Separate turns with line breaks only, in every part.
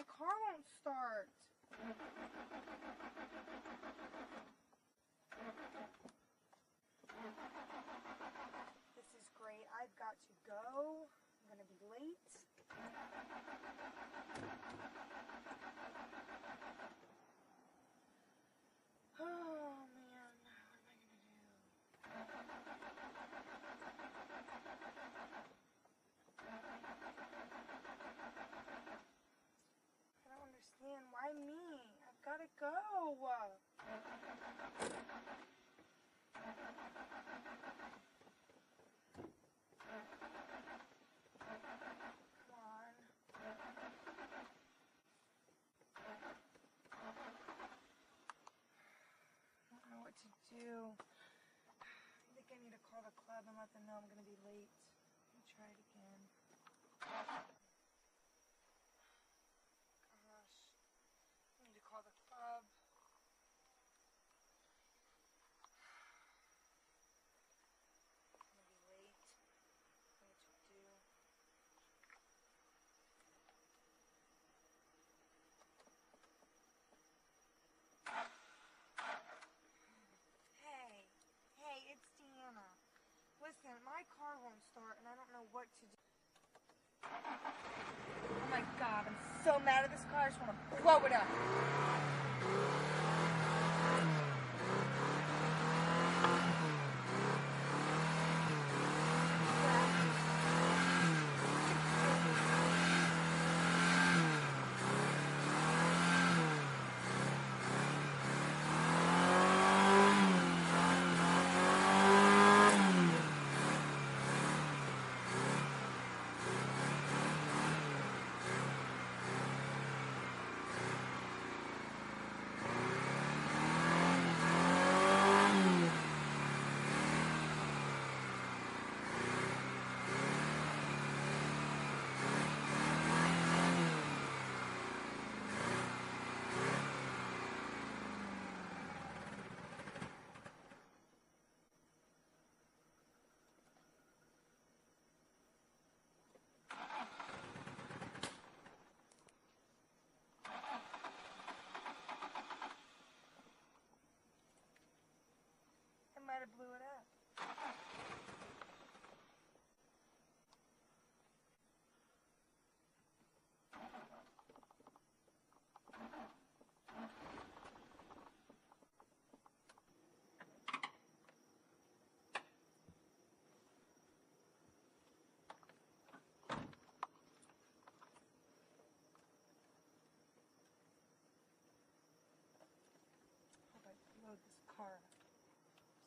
My car won't start. This is great. I've got to go. I'm going to be late. Oh, man. What am I going to do? I don't understand. Why me? I've got to go. Come on. I don't know what to do. I think I need to call the club and let them know I'm going to be late. Let me try it again. Gosh. I need to call the club. I'm going to be late. I don't know what to do. Hey, it's Deanna. Listen, my car won't start and I don't know what to do. Oh my God, I'm so mad at this car. I just want to blow it up. I might have blew it up. Hope I blow this car up.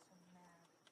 I'm so mad.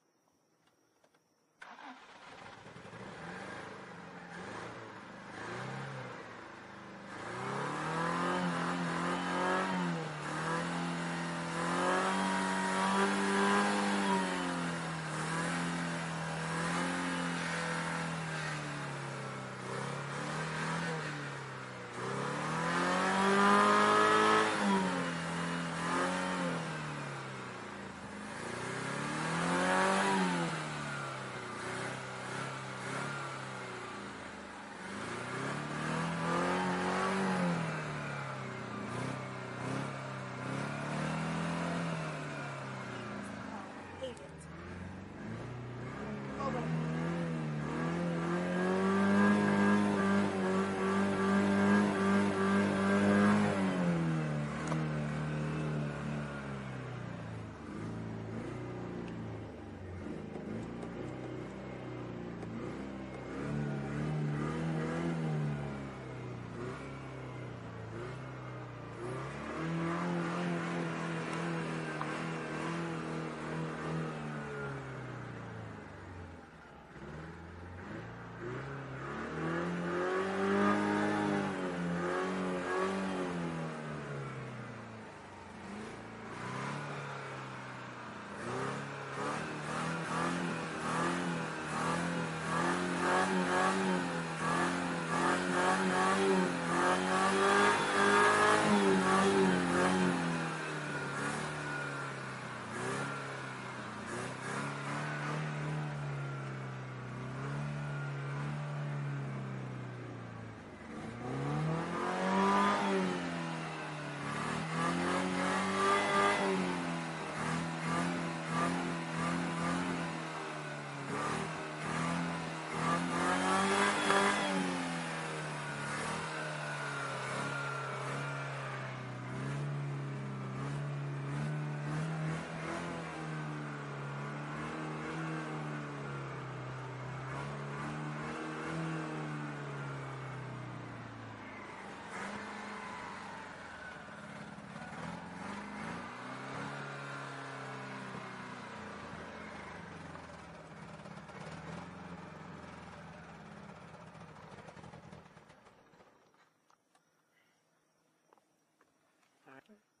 Mm.